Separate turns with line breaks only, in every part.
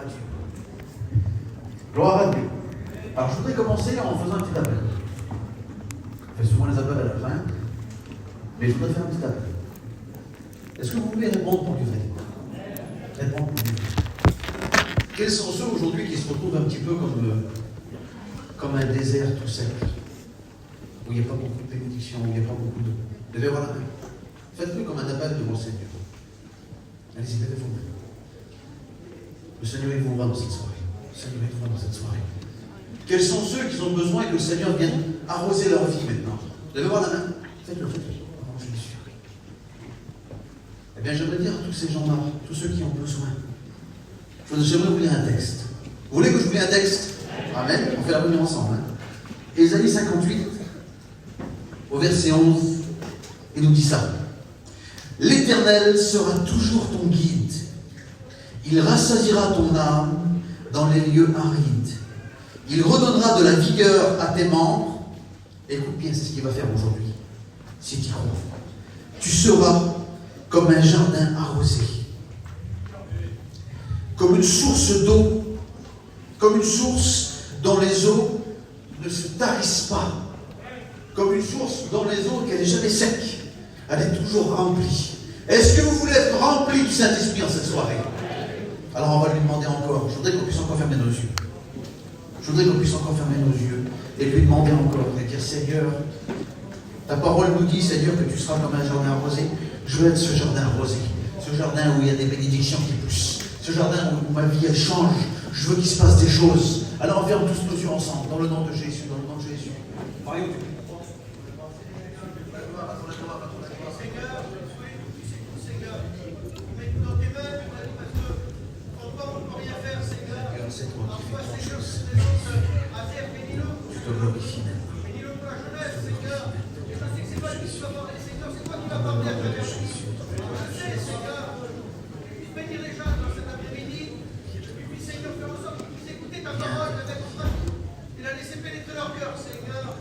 à Dieu. Gloire à Dieu. Alors je voudrais commencer en faisant un petit appel. On fait souvent les appels à la fin, mais je voudrais faire un petit appel. Est-ce que vous pouvez répondre pour Dieu? Répondre pour Dieu. Quels sont ceux aujourd'hui qui se retrouvent un petit peu comme un désert tout sec, où il n'y a pas beaucoup de bénédiction, où il n'y a pas beaucoup d'eau? Levez la main. Faites-le comme un appel devant le Seigneur. Allez-y, levez-vous. Le Seigneur est vous dans cette soirée. Le Seigneur est vous dans cette soirée. Quels sont ceux qui ont besoin que le Seigneur vienne arroser leur vie maintenant? Levez-moi la main. Faites-le, faites-le. Oh, je suis sûr. Eh bien, j'aimerais dire à tous ces gens-là, tous ceux qui ont besoin, j'aimerais vous lire un texte. Vous voulez que je vous lise un texte? Amen. On fait la première ensemble. Ésaïe 58, au verset 11, il nous dit ça. L'Éternel sera toujours ton guide. Il rassasiera ton âme dans les lieux arides. Il redonnera de la vigueur à tes membres. Écoute bien, c'est ce qu'il va faire aujourd'hui. Si tu y crois. Tu seras comme un jardin arrosé. Comme une source d'eau. Comme une source dont les eaux ne se tarissent pas. Comme une source dont les eaux qu'elle n'est jamais sec. Elle est toujours remplie. Est-ce que vous voulez être rempli du Saint-Esprit en cette soirée? Alors on va lui demander encore. Je voudrais qu'on puisse encore fermer nos yeux. Je voudrais qu'on puisse encore fermer nos yeux et lui demander encore et dire Seigneur, ta parole nous dit Seigneur que tu seras comme un jardin arrosé. Je veux être ce jardin arrosé, ce jardin où il y a des bénédictions qui poussent, ce jardin où ma vie elle change. Je veux qu'il se passe des choses. Alors on ferme tous nos yeux ensemble dans le nom de Jésus, dans le nom de Jésus. C'est toi qui fais toutes choses. Tu te glorifies même.
Bénis les gens dans cet après-midi. Et puis Seigneur, fais en sorte qu'ils puissent écouter ta parole avec compassion. Il a laissé pénétrer leur cœur, Seigneur.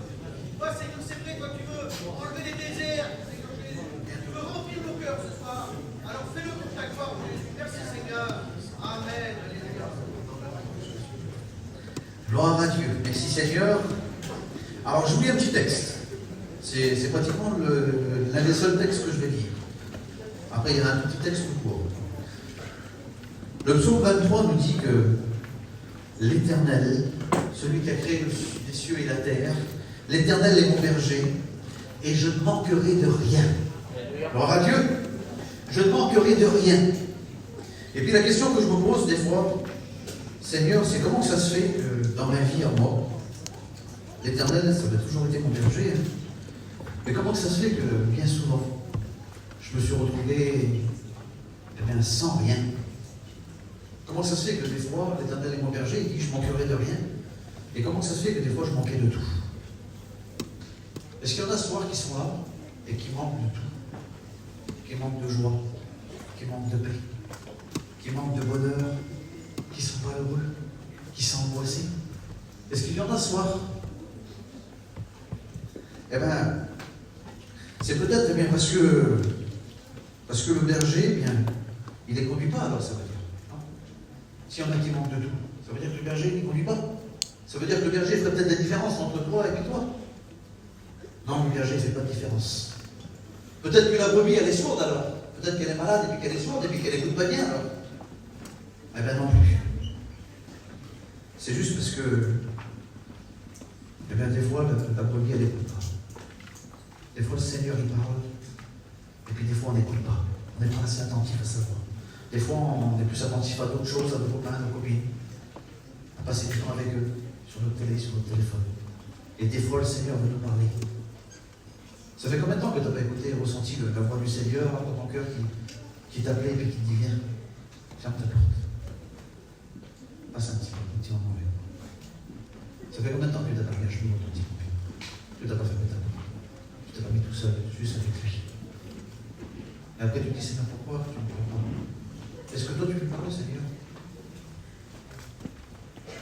Toi, Seigneur, c'est vrai, toi, tu veux enlever les déserts, Seigneur Jésus. Tu veux remplir nos cœurs ce soir. Alors fais-le pour ta gloire, Jésus. Merci, Seigneur. Amen. Alléluia.
Gloire à Dieu. Merci Seigneur. Alors je vous lis un petit texte. C'est pratiquement l'un des seuls textes que je vais lire. Après il y a un petit texte tout court. Le psaume 23 nous dit que l'Éternel, celui qui a créé les cieux et la terre, l'Éternel est mon berger, et je ne manquerai de rien. Gloire à Dieu. Je ne manquerai de rien. Et puis la question que je me pose des fois, Seigneur, c'est comment ça se fait que dans ma vie à moi, l'Éternel, ça a toujours été mon berger, mais comment ça se fait que bien souvent, je me suis retrouvé sans rien? Comment ça se fait que des fois, l'Éternel est mon berger, il dit je manquerai de rien? Et comment ça se fait que des fois, je manquais de tout? Est-ce qu'il y en a ce soir qui sont là et qui manquent de tout? Qui manquent de joie, qui manquent de paix, qui manquent de bonheur, qui ne sont pas heureux, qui sont angoissés? Est-ce qu'il y en a ce soir? Eh bien, c'est peut-être bien parce que le berger, bien, il ne les conduit pas, alors ça veut dire. S'il y en a qui manquent de tout, ça veut dire que le berger ne conduit pas. Ça veut dire que le berger ferait peut-être la différence entre toi et toi. Non, le berger ne fait pas de différence. Peut-être que la brebis, elle est sourde alors. Peut-être qu'elle est malade et puis qu'elle est sourde et puis qu'elle n'écoute pas bien alors. Eh bien non plus. C'est juste parce que, eh bien des fois, la brebis, elle n'écoute pas. Des fois, le Seigneur, il parle. Et puis des fois, on n'écoute pas. On n'est pas assez attentif à sa voix. Des fois, on est plus attentif à d'autres choses, à nos copains, à nos copines. À passer du temps avec eux, sur notre télé, sur notre téléphone. Et des fois, le Seigneur veut nous parler. Ça fait combien de temps que tu n'as pas écouté et ressenti la voix du Seigneur dans ton cœur qui t'appelait et puis qui te dit viens, ferme ta porte. Passe un petit moment avec moi. Ça fait combien de temps que tu n'as pas mis à genoux dans ton petit copain? Tu n'as pas fermé ta porte. Tu t'es pas mis tout seul, juste avec lui. Et après tu te dis c'est pourquoi tu ne peux pas. Est-ce que toi tu peux parler, Seigneur?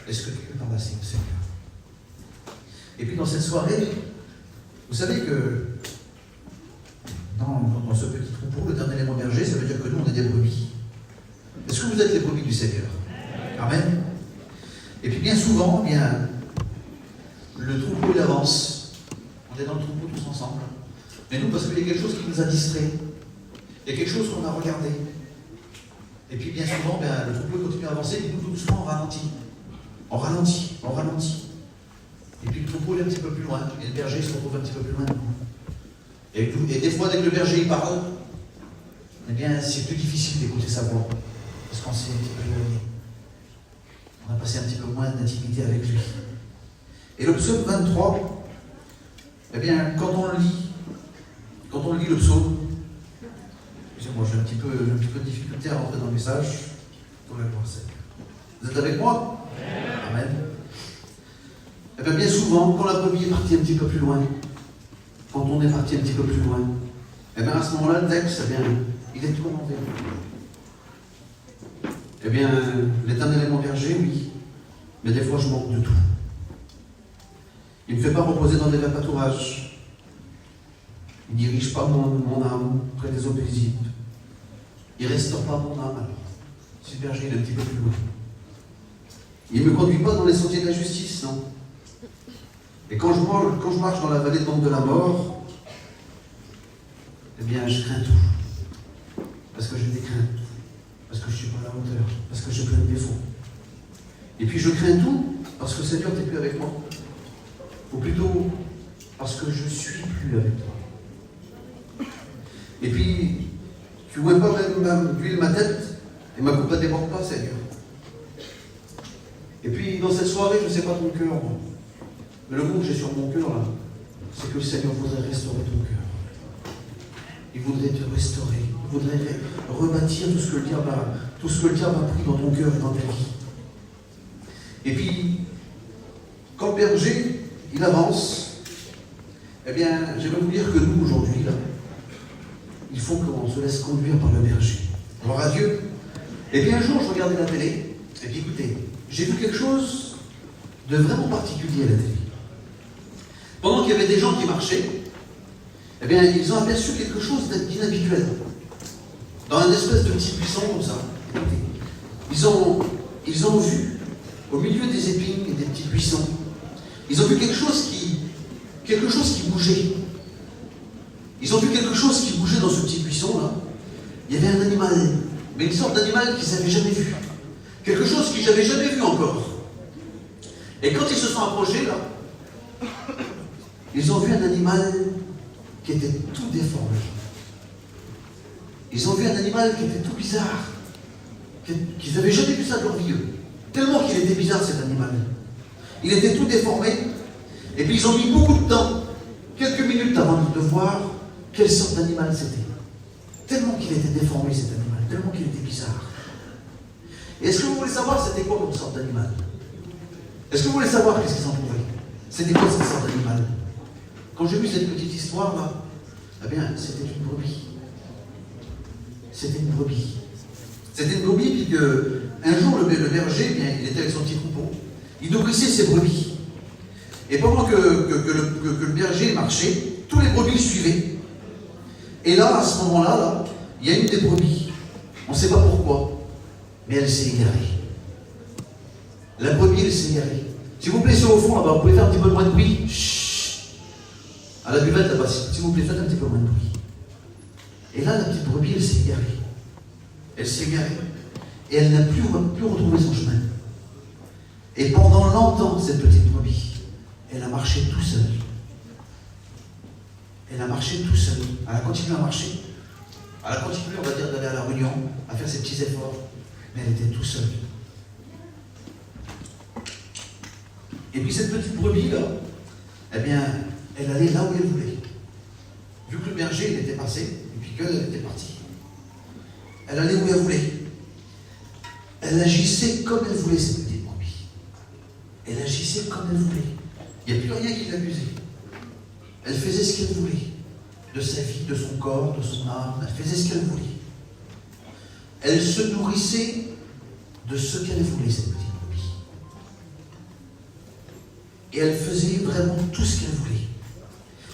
Est-ce que tu peux parler, Seigneur? Et puis dans cette soirée, vous savez que dans ce petit troupeau, l'Éternel est mon berger, ça veut dire que nous on est des brebis. Est-ce que vous êtes les brebis du Seigneur? Amen. Et puis bien souvent, bien, le troupeau il avance. On est dans le troupeau tous ensemble. Mais nous, parce qu'il y a quelque chose qui nous a distraits. Il y a quelque chose qu'on a regardé. Et puis bien souvent, bien, le troupeau continue à avancer, et nous, tout doucement, on ralentit. On ralentit, on ralentit. Et puis le troupeau il est un petit peu plus loin. Et le berger se retrouve un petit peu plus loin. Et des fois, dès que le berger il parle, eh bien, c'est plus difficile d'écouter sa voix. Parce qu'on s'est un petit peu éloigné. On a passé un petit peu moins d'intimité avec lui. Et le psaume 23, eh bien, quand on lit le psaume, excusez-moi, j'ai un petit peu de difficulté à rentrer dans le message. Vous êtes avec moi? Amen. Eh bien, bien souvent, quand la brebis est partie un petit peu plus loin, quand on est parti un petit peu plus loin, eh bien, à ce moment-là, le texte, eh bien, il est tout envers. Eh bien, l'Éternel est mon berger, oui, mais des fois, je manque de tout. Il ne me fait pas reposer dans des verts pâturages. Il ne dirige pas mon âme près des eaux paisibles. Il ne restaure pas mon âme. Alors, si le berger il est un petit peu plus loin. Il ne me conduit pas dans les sentiers de la justice, non. Et quand je marche dans la vallée de l'ombre de la mort, eh bien, je crains tout. Parce que j'ai des craintes. Parce que je ne suis pas à la hauteur. Parce que j'ai plein de défauts. Et puis je crains tout parce que Seigneur, tu n'es plus avec moi. Ou plutôt, parce que je ne suis plus avec toi. Et puis, tu ne vois pas même d'huile ma tête, et ma coupe ne déborde pas, Seigneur. Et puis, dans cette soirée, je ne sais pas ton cœur, moi. Mais le mot que j'ai sur mon cœur, là, c'est que le Seigneur voudrait restaurer ton cœur. Il voudrait te restaurer. Il voudrait rebâtir tout ce que le diable a pris dans ton cœur et dans ta vie. Et puis, quand le berger, il avance, eh bien, j'aimerais vous dire que nous, aujourd'hui, là, il faut qu'on se laisse conduire par le berger. Gloire à Dieu. Et puis un jour, je regardais la télé, et puis écoutez, j'ai vu quelque chose de vraiment particulier à la télé. Pendant qu'il y avait des gens qui marchaient, eh bien, ils ont aperçu quelque chose d'inhabituel. Dans un espèce de petit buisson comme ça. Écoutez, ils ont vu, au milieu des épines et des petits buissons, ils ont vu quelque chose qui bougeait. Ils ont vu quelque chose qui bougeait dans ce petit buisson là. Il y avait un animal, mais une sorte d'animal qu'ils n'avaient jamais vu. Quelque chose qu'ils n'avaient jamais vu encore. Et quand ils se sont approchés là, ils ont vu un animal qui était tout déformé. Ils ont vu un animal qui était tout bizarre, qu'ils n'avaient jamais vu ça de leur vie. Tellement qu'il était bizarre cet animal. Il était tout déformé. Et puis ils ont mis beaucoup de temps, quelques minutes avant de voir quelle sorte d'animal c'était. Tellement qu'il était déformé cet animal, tellement qu'il était bizarre. Et est-ce que vous voulez savoir c'était quoi comme sorte d'animal? Est-ce que vous voulez savoir qu'est-ce qu'ils en trouvaient? C'était quoi cette sorte d'animal? Quand j'ai vu cette petite histoire là, eh bien c'était une brebis. C'était une brebis. C'était une brebis, puis un jour le berger, bien, il était avec son petit troupeau, il nourrissait ses brebis. Et pendant que le berger marchait, tous les brebis le suivaient. Et là, à ce moment-là, là, il y a une des brebis. On ne sait pas pourquoi, mais elle s'est égarée. La brebis, elle s'est égarée. S'il vous plaît, sur au fond, là-bas, vous pouvez faire un petit peu moins de bruit. Chut. À la buvette, là-bas, s'il vous plaît, faites un petit peu moins de bruit. Et là, la petite brebis, elle s'est égarée. Elle s'est égarée. Et elle n'a plus retrouvé son chemin. Et pendant longtemps, cette petite brebis, elle a marché tout seul. Elle a marché tout seul. Elle a continué à marcher. Elle a continué, on va dire, d'aller à la réunion, à faire ses petits efforts. Mais elle était tout seule. Et puis cette petite brebis, là, eh bien, elle allait là où elle voulait. Vu que le berger, il était passé, et puis qu'elle était partie. Elle allait où elle voulait. Elle agissait comme elle voulait, cette petite brebis. Elle agissait comme elle voulait. Il n'y a plus rien qui l'abusait. Elle faisait ce qu'elle voulait. De sa vie, de son corps, de son âme. Elle faisait ce qu'elle voulait. Elle se nourrissait de ce qu'elle voulait, cette petite brebis. Et elle faisait vraiment tout ce qu'elle voulait.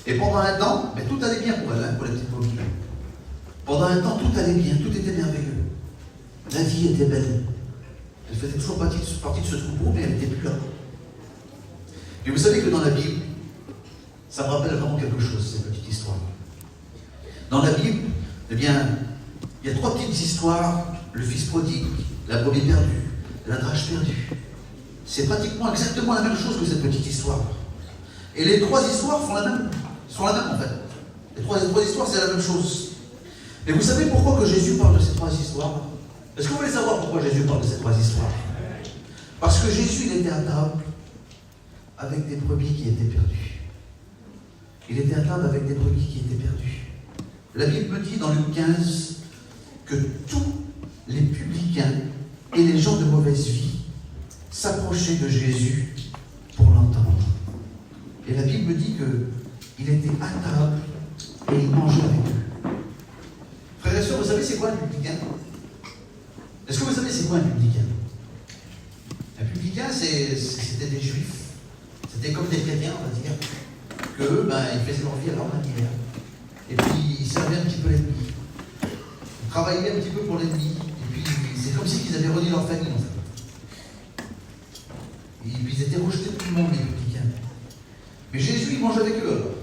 Et pendant un temps, mais tout allait bien pour elle, hein, pour la petite brebis. Pendant un temps, tout allait bien, tout était merveilleux. La vie était belle. Elle faisait toujours partie de ce troupeau, mais elle n'était plus là. Et vous savez que dans la Bible, ça me rappelle vraiment quelque chose, cette petite histoire. Dans la Bible, eh bien, il y a 3 petites histoires, le fils prodigue, la brebis perdue, la drachme perdue. C'est pratiquement exactement la même chose que cette petite histoire. Et les 3 histoires sont la même en fait. Les trois histoires, c'est la même chose. Mais vous savez pourquoi que Jésus parle de ces 3 histoires? Est-ce que vous voulez savoir pourquoi Jésus parle de ces 3 histoires? Parce que Jésus, il était à table avec des brebis qui étaient perdues. Il était à table avec des brebis qui étaient perdues. La Bible me dit dans Luc 15 que tous les publicains et les gens de mauvaise vie s'approchaient de Jésus pour l'entendre. Et la Bible me dit qu'il était à table et il mangeait avec eux. Frères et sœurs, vous savez c'est quoi un publicain? Est-ce que vous savez c'est quoi un publicain? Un publicain, c'était des juifs. C'était comme des chrétiens, on va dire. Qu'eux, ils faisaient leur vie à leur manière. Et puis, ils servaient un petit peu l'ennemi. Ils travaillaient un petit peu pour l'ennemi. Et puis, c'est comme si ils avaient renié leur famille, en fait. Et puis, ils étaient rejetés de tout le monde, les publicains. Mais Jésus, il mangeait avec eux, alors.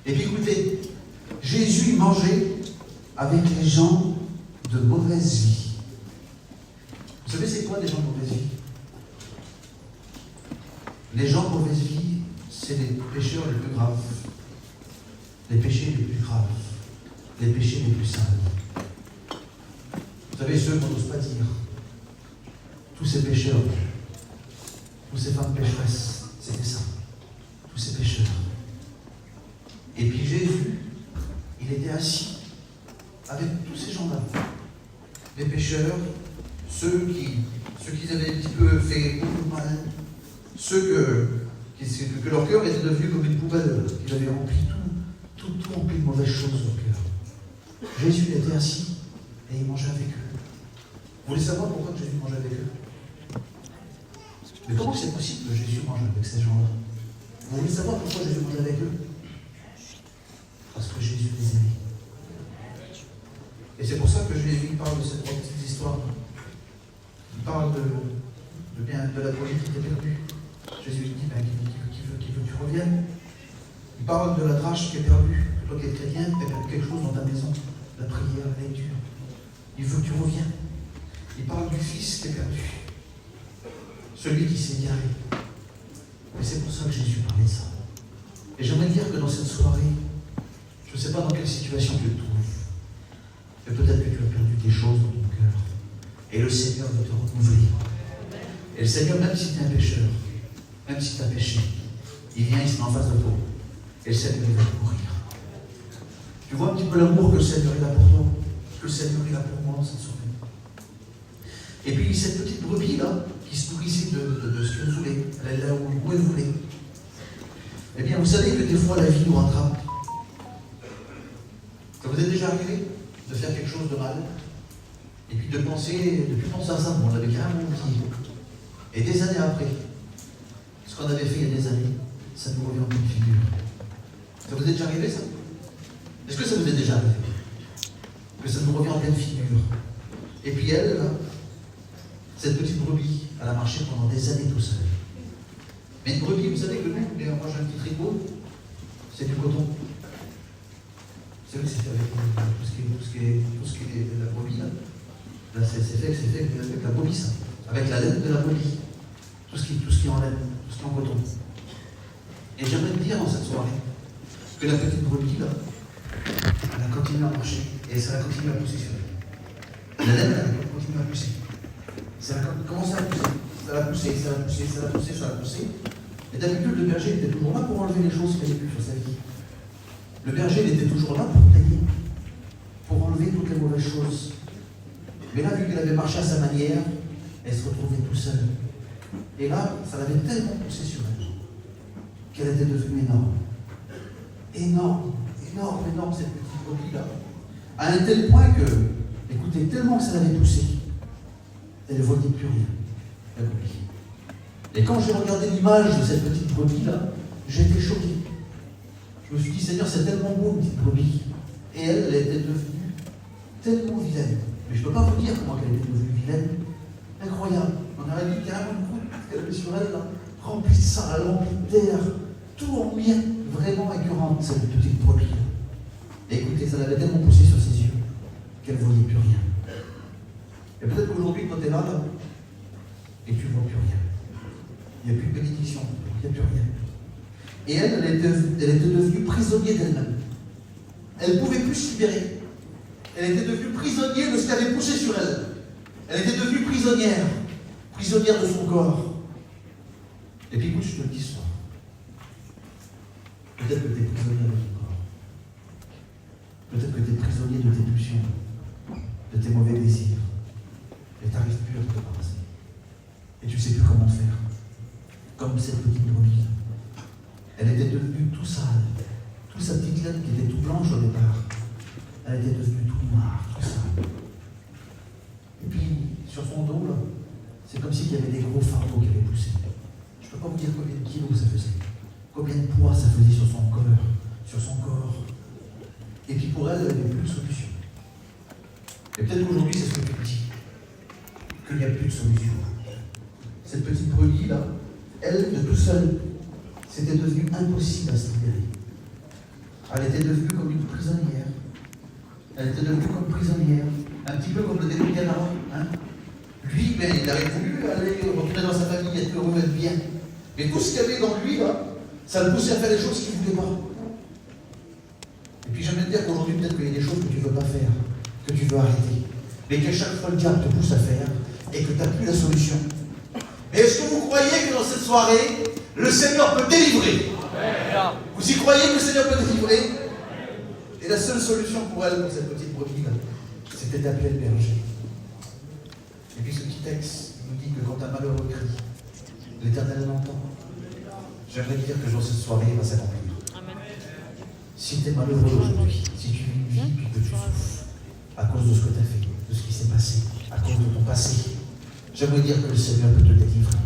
Et puis, écoutez, Jésus, il mangeait avec les gens de mauvaise vie. Vous savez, c'est quoi les gens de mauvaise vie? Les gens de mauvaise vie, c'est les pécheurs les plus graves. Les péchés les plus graves. Les péchés les plus sales. Vous savez, ceux qu'on n'ose pas dire. Tous ces pécheurs, tous ces femmes pécheresses, c'était ça. Tous ces pécheurs. Et puis Jésus, il était assis avec tous ces gens-là. Les pécheurs, ceux qui avaient un petit peu fait beaucoup de mal, ceux que leur cœur était devenu comme une poubelle, qu'ils avaient rempli tout rempli de mauvaises choses dans leur cœur. Jésus était assis et il mangeait avec eux. Vous voulez savoir pourquoi Jésus mangeait avec eux? Mais comment c'est possible que Jésus mange avec ces gens-là? Vous voulez savoir pourquoi Jésus mangeait avec eux? Parce que Jésus les aimait. Et c'est pour ça que Jésus parle de cette petite histoire. Il parle de la brebis qui était perdue. Jésus dit qu'il veut que tu reviennes. Il parle de la drachme qui est perdue. Toi qui es chrétien, tu as perdu quelque chose dans ta maison. La prière, la lecture. Il veut que tu reviennes. Il parle du fils qui est perdu. Celui qui s'est égaré. Et c'est pour ça que Jésus parlait de ça. Et j'aimerais dire que dans cette soirée, je ne sais pas dans quelle situation tu te trouves, mais peut-être que tu as perdu des choses dans ton cœur. Et le Seigneur veut te renouveler. Et le Seigneur, même si tu es un pécheur, même si tu as péché, il vient, il se met en face de toi. Et le Seigneur, il va te courir. Tu vois un petit peu l'amour que le Seigneur est là pour toi, que le Seigneur est là pour moi dans cette soirée. Et puis cette petite brebis là, qui se nourrissait de ce qu'elle voulait, elle est là où elle voulait. Eh bien, vous savez que des fois la vie nous rattrape. Ça vous est déjà arrivé de faire quelque chose de mal, et puis de plus penser à ça, on l'avait carrément oublié. Et des années après, ce qu'on avait fait il y a des années, ça nous revient en pleine figure. Ça vous est déjà arrivé ça? Est-ce que ça vous est déjà arrivé? Que ça nous revient en pleine figure. Et puis elle, là, cette petite brebis, elle a marché pendant des années tout seule. Mais une brebis, vous savez que nous, moi j'ai un petit tricot, c'est du coton. C'est vrai que c'est fait avec tout ce qui est la brebis là. Là c'est fait avec la brebis ça. Avec la laine de la brebis. Tout ce qui est en laine, tout ce qui est en coton. Et j'aimerais te dire dans cette soirée que la petite brebis là, elle a continué à marcher et ça a continué à pousser sur elle. La laine, elle a continué à pousser. Ça a commencé à pousser. Ça a poussé. Et d'habitude, le berger était toujours là pour enlever les choses qu'il n'y avait plus sur sa vie. Le berger, il était toujours là pour tailler, pour enlever toutes les mauvaises choses. Mais là, vu qu'elle avait marché à sa manière, elle se retrouvait tout seule. Et là, ça l'avait tellement poussé sur elle qu'elle était devenue énorme. Énorme, cette petite brebis-là. À un tel point que, écoutez, tellement que ça l'avait poussée, elle ne voyait plus rien, la brebis. Et quand j'ai regardé l'image de cette petite brebis-là, j'étais choqué. Je me suis dit, Seigneur, c'est tellement beau, une petite brebis. Et elle était devenue tellement vilaine. Mais je ne peux pas vous dire comment elle était devenue vilaine. Incroyable. elle, là, remplie de sale, remplie de terre, tout en miettes, vraiment écœurante, cette petite brebis. Et écoutez, ça l'avait tellement poussé sur ses yeux qu'elle ne voyait plus rien. Et peut-être qu'aujourd'hui, toi, tu es là, et tu ne vois plus rien. Il n'y a plus de bénédiction, il n'y a plus rien. Et elle était devenue prisonnière d'elle-même. Elle ne pouvait plus se libérer. Elle était devenue prisonnière de ce qui avait poussé sur elle. Elle était devenue prisonnière de son corps. Et puis écoute, je te le dis ce soir. Peut-être que tu es prisonnier de ton corps. Peut-être que tu es prisonnier de tes pulsions, de tes mauvais désirs. Et tu n'arrives plus à te débarrasser. Et tu ne sais plus comment faire. Comme cette petite brebis. Elle était devenue tout sale. Toute sa petite laine qui était tout blanche au départ. Elle était devenue tout noire, tout sale. Et puis, sur son dos, là, c'est comme s'il y avait des gros fardeaux qui avaient poussé. Je ne peux pas vous dire combien de kilos ça faisait. Combien de poids ça faisait sur son corps. Et puis pour elle, il n'y avait plus de solution. Et peut-être qu'aujourd'hui, c'est ce que tu dis. Qu'il n'y a plus de solution. Cette petite brebis là, elle, de tout seul, c'était devenu impossible à se libérer. Elle était devenue comme une prisonnière. Elle était devenue comme prisonnière. Un petit peu comme le démon Canara. Hein? Lui, ben, il aurait voulu aller retourner dans sa famille, être heureux, être bien. Mais tout ce qu'il y avait dans lui, là, ça le poussait à faire des choses qu'il ne voulait pas. Et puis j'aimerais te dire qu'aujourd'hui, peut-être qu'il y a des choses que tu ne veux pas faire, que tu veux arrêter. Mais que chaque fois le diable te pousse à faire et que tu n'as plus la solution. Mais est-ce que vous croyez que dans cette soirée, le Seigneur peut délivrer? Vous y croyez que le Seigneur peut délivrer? Et la seule solution pour elle, pour cette petite brebis, c'était d'appeler le berger. Et puis ce petit texte nous dit que quand un malheureux crie, l'Éternel l'entend. J'aimerais dire que dans cette soirée, il va s'accomplir. Si tu es malheureux aujourd'hui, si tu vis une vie puis que tu souffres à cause de ce que tu as fait, de ce qui s'est passé, à cause de ton passé, j'aimerais dire que le Seigneur peut te délivrer.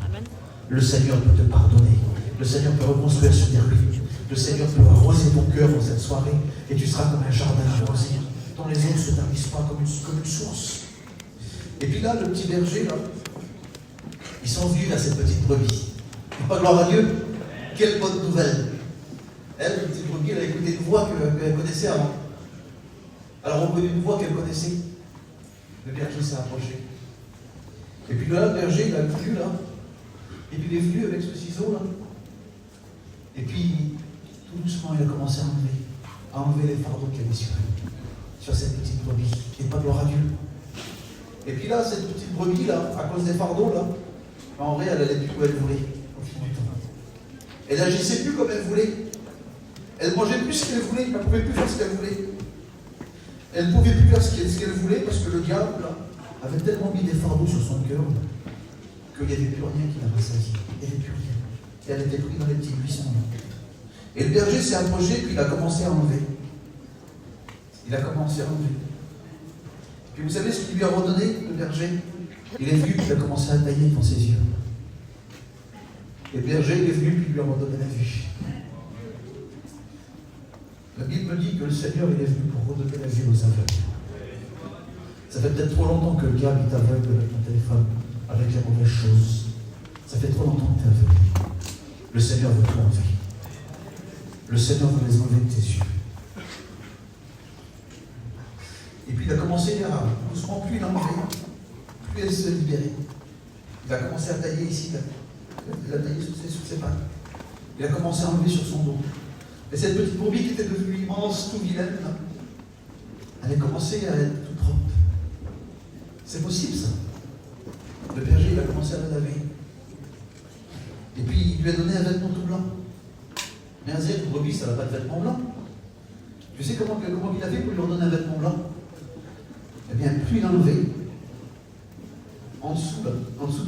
Le Seigneur peut te pardonner. Le Seigneur peut reconstruire sur des ruines. Le Seigneur peut arroser ton cœur dans cette soirée et tu seras comme un jardin arrosé dont les eaux ne se tarissent pas comme une source. Et puis là, le petit berger, là, ils sont venus à cette petite brebis. Pas gloire à Dieu. Quelle bonne nouvelle. Elle, la petite brebis, elle a écouté une voix qu'elle connaissait avant. Alors on connaît une voix qu'elle connaissait. Le berger s'est approché. Et puis là, le berger, il a venu là. Et puis il est venu avec ce ciseau là. Et puis, tout doucement, il a commencé à enlever les fardeaux qu'il y avait sur cette petite brebis. Et pas gloire à Dieu. Et puis là, cette petite brebis là, à cause des fardeaux là, en vrai, elle allait plus où elle voulait, au fil du temps. Elle n'agissait plus comme elle voulait. Elle mangeait plus ce qu'elle voulait, elle ne pouvait plus faire ce qu'elle voulait. Elle ne pouvait plus faire ce qu'elle voulait parce que le diable là, avait tellement mis des fardeaux sur son cœur qu'il n'y avait plus rien qui la rassasiait. Il n'y avait plus rien. Et elle était prise dans les petits buissons. Et le berger s'est approché, puis il a commencé à enlever. Puis vous savez ce qu'il lui a redonné, le berger? Il est venu, puis il a commencé à tailler devant ses yeux. Et le berger, il est venu, puis il lui a redonné la vue. La Bible me dit que le Seigneur, il est venu pour redonner la vie aux aveugles. Ça fait peut-être trop longtemps que le diable est aveugle avec ton téléphone, avec les mauvaises choses. Ça fait trop longtemps que tu es aveugle. Le Seigneur veut tout enlever. Le Seigneur veut les enlever de tes yeux. Et puis il a commencé à, doucement, plus il enlevait, plus elle se libérait. Il a commencé à tailler ici, il a taillé sur ses pattes. Il a commencé à enlever sur son dos. Et cette petite brebis qui était devenue immense, tout vilaine, là, elle a commencé à être toute propre. C'est possible ça. Le berger, il a commencé à la laver. Et puis il lui a donné un vêtement tout blanc. Mais un zèbre, une brebis, ça n'a pas de vêtement blanc. Tu sais comment il a fait pour lui redonner un vêtement blanc? Eh bien, plus il enlevait, en dessous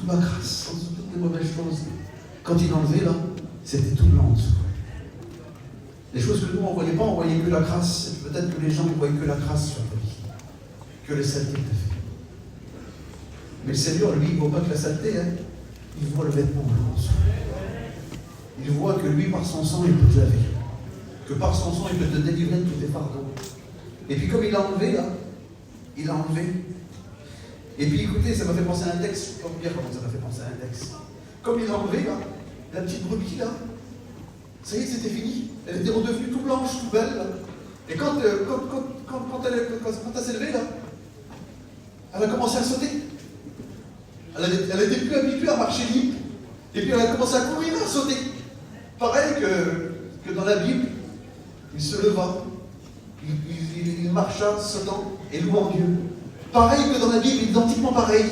toute la crasse, en dessous toutes les mauvaises choses, quand il enlevait là, c'était tout blanc en dessous. Les choses que nous on ne voyait pas, on voyait que la crasse. Peut-être que les gens ne voyaient que la crasse sur ta vie, que les saletés que tu as fait. Mais le Seigneur, lui, il ne voit pas que la saleté, hein. Il voit le vêtement blanc en dessous. Il voit que lui, par son sang, il peut te laver. Que par son sang, il peut te délivrer de tous tes fardeaux. Et puis comme il a enlevé là, il a enlevé. Et puis écoutez, ça m'a fait penser à un texte. Je ne peux pas vous dire comment ça m'a fait penser à un texte. comme il l'a enlevé là, la petite brebis là, ça y est, c'était fini. Elle était redevenue tout blanche, tout belle là. Et quand elle s'est levée là, elle a commencé à sauter. Elle n'était plus habituée à marcher libre. Et puis elle a commencé à courir, à sauter. Pareil que dans la Bible, il se leva, il marcha sautant et louant Dieu. Pareil que dans la Bible, identiquement pareil.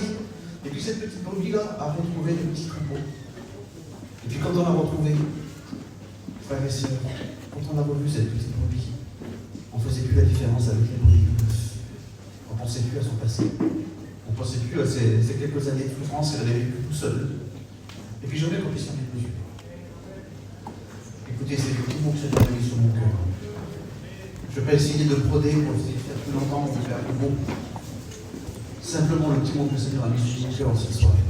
Et puis cette petite brebis-là a retrouvé le petit troupeau. Et puis quand on l'a retrouvé, frères et sœurs, quand on a revu cette petite brebis, on ne faisait plus la différence avec les brebis. On ne pensait plus à son passé. On ne pensait plus à ces quelques années de souffrance qu'elle avait vécues tout seule. Et puis j'aimerais qu'on puisse en mesure. Écoutez, c'est le petit mot que cette année sur mon cœur. Je ne vais pas essayer de broder pour essayer de faire plus longtemps ou de faire plus beau. Simplement, le petit mot que le Seigneur a mis sur mon cœur cette soirée.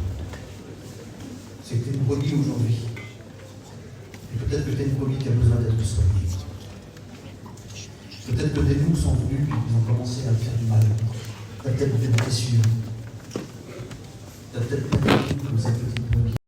C'est que tu es une brebis aujourd'hui. Et peut-être que tu es une brebis qui a besoin d'être soignée. Peut-être que des loups sont venus et ils ont commencé à faire du mal. Tu as peut-être des blessures. Tu as peut-être des comme cette petite brebis.